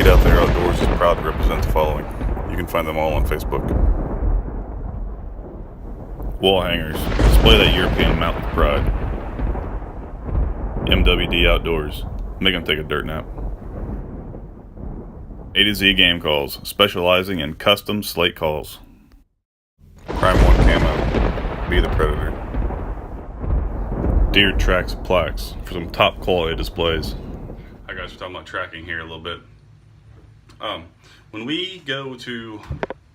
Get Out There Outdoors is proud to represent the following. You can find them all on Facebook. Wall hangers. Display that European mountain pride. MWD Outdoors. Make them take a dirt nap. A to Z Game Calls. Specializing in custom slate calls. Crime One Camo. Be the Predator. Deer Tracks Plaques for some top quality displays. Hi guys, we're talking about tracking here a little bit. When we go to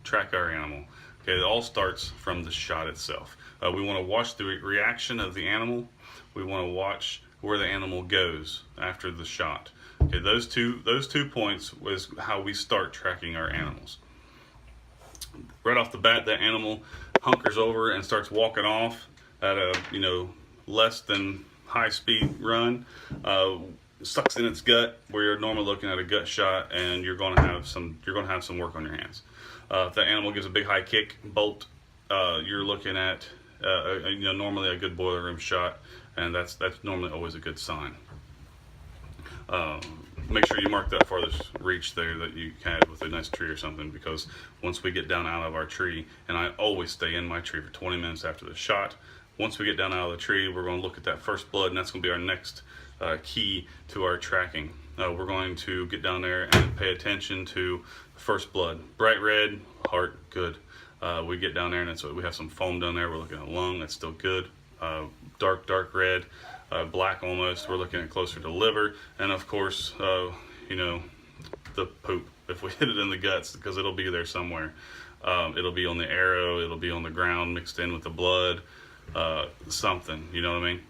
track our animal, okay, it all starts from the shot itself. We want to watch the reaction of the animal. We want to watch where the animal goes after the shot. Okay, those two points was how we start tracking our animals. Right off the bat, that animal hunkers over and starts walking off at a less than high speed run. Sucks in its gut, where you're normally looking at a gut shot, and you're going to have some work on your hands. If that animal gives a big high kick bolt, you're looking at normally a good boiler room shot, and that's normally always a good sign. Make sure you mark that farthest reach there that you had with a nice tree or something, because once we get down out of our tree, and I always stay in my tree for 20 minutes after the shot. Once we get down out of the tree, we're going to look at that first blood, and that's going to be our next key to our tracking. We're going to get down there and pay attention to the first blood. Bright red, heart, good. We get down there and we have some foam down there. We're looking at lung, that's still good. Dark red, black almost, we're looking at closer to liver. And of course, the poop, if we hit it in the guts, because it'll be there somewhere. It'll be on the arrow, it'll be on the ground mixed in with the blood, something, you know what I mean?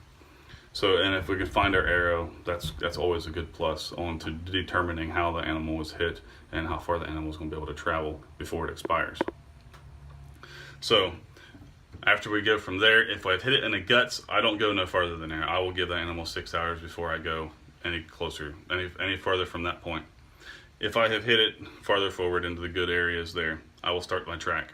So, and if we can find our arrow, that's always a good plus on to determining how the animal was hit and how far the animal is going to be able to travel before it expires. So, after we go from there, if I've hit it in the guts, I don't go no farther than there. I will give the animal 6 hours before I go any closer, any farther from that point. If I have hit it farther forward into the good areas there, I will start my track.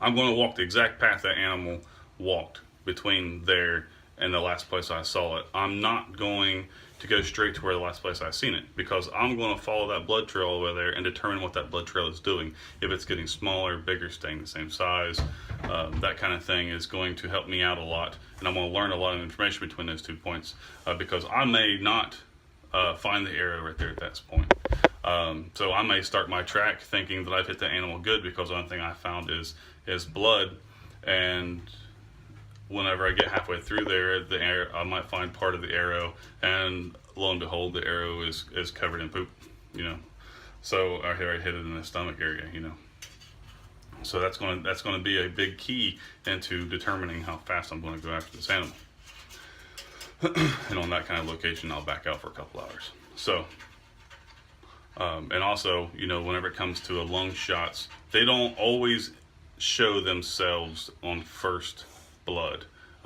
I'm going to walk the exact path that animal walked between there and the last place I saw it. I'm not going to go straight to where the last place I seen it, because I'm going to follow that blood trail over there and determine what that blood trail is doing. If it's getting smaller, bigger, staying the same size, that kind of thing is going to help me out a lot. And I'm going to learn a lot of information between those 2 points, because I may not find the arrow right there at that point. So I may start my track thinking that I've hit the animal good, because the only thing I found is blood, and whenever I get halfway through there, I might find part of the arrow, and lo and behold, the arrow is covered in poop, So I hit it in the stomach area, So that's going to be a big key into determining how fast I'm going to go after this animal. And on that kind of location, I'll back out for a couple hours. So, and also, whenever it comes to lung shots, they don't always show themselves on first blood.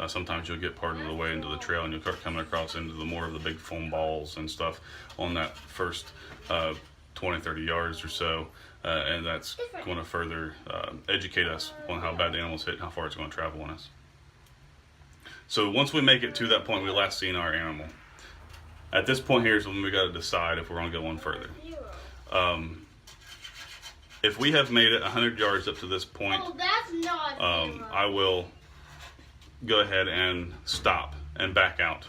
Sometimes you'll get part of the way into the trail, and you'll start coming across into more of the big foam balls and stuff on that first 20-30 yards or so, and that's going to further educate us on how bad the animal's hit and how far it's going to travel on us. So once we make it to that point we last seen our animal, at this point here is when we got to decide if we're going to go one further. If we have made it 100 yards up to this point, I will go ahead and stop and back out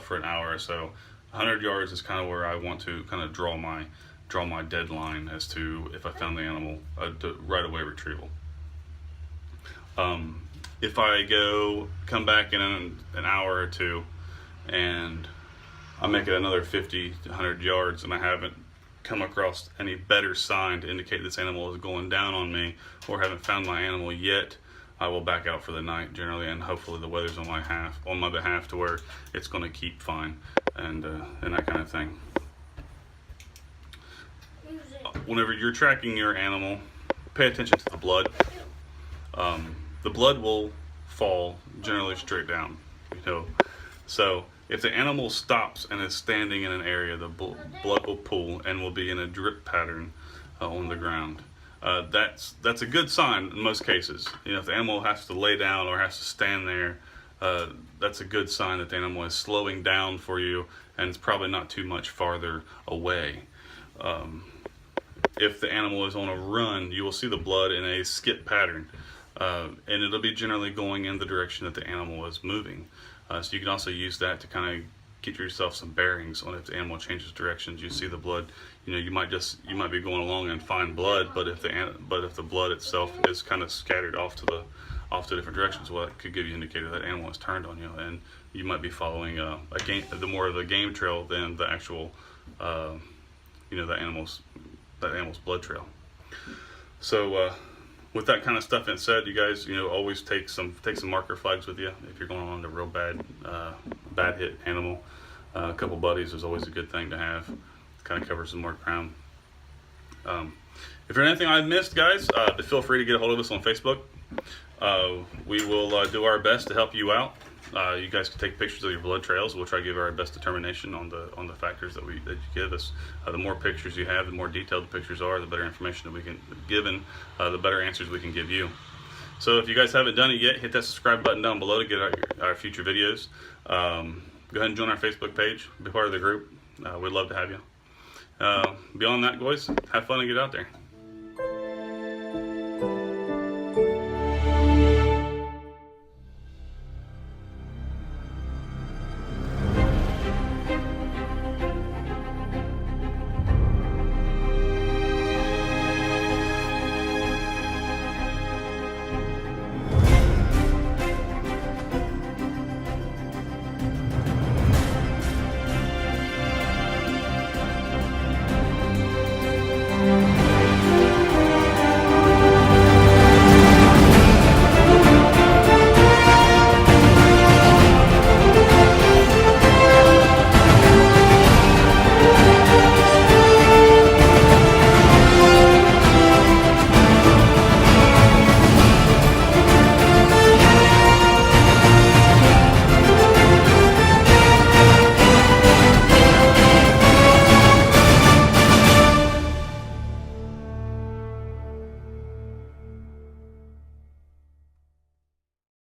for an hour or so. 100 yards is kind of where I want to kind of draw my deadline as to if I found the animal right away retrieval. If I come back in an hour or two and I make it another 50 to 100 yards and I haven't come across any better sign to indicate this animal is going down on me, or haven't found my animal yet, I will back out for the night generally, and hopefully the weather's on my behalf to where it's going to keep fine and that kind of thing. Whenever you're tracking your animal, pay attention to the blood. The blood will fall generally straight down, So if the animal stops and is standing in an area, the blood will pool and will be in a drip pattern on the ground. That's a good sign in most cases. If the animal has to lay down or has to stand there that's a good sign that the animal is slowing down for you, and it's probably not too much farther away. If the animal is on a run, you will see the blood in a skip pattern, and it'll be generally going in the direction that the animal is moving. So you can also use that to kind of get yourself some bearings on if the animal changes directions. You see the blood, you might be going along and find blood, but if the blood itself is kind of scattered off to different directions, well, that could give you an indicator that animal has turned on you, and you might be following the more of the game trail than the actual that animal's blood trail. So with that kind of stuff being said, you guys, always take some marker flags with you if you're going on a real bad hit animal. A couple buddies is always a good thing to have. Kind of covers some more ground. If there's anything I've missed, guys, feel free to get a hold of us on Facebook. We will do our best to help you out. You guys can take pictures of your blood trails. We'll try to give our best determination on the factors that you give us. The more pictures you have, the more detailed the pictures are, the better information that we can given, the better answers we can give you. So if you guys haven't done it yet, hit that subscribe button down below to get our future videos. Go ahead and join our Facebook page, be part of the group. We'd love to have you. Beyond that, guys, have fun and get out there.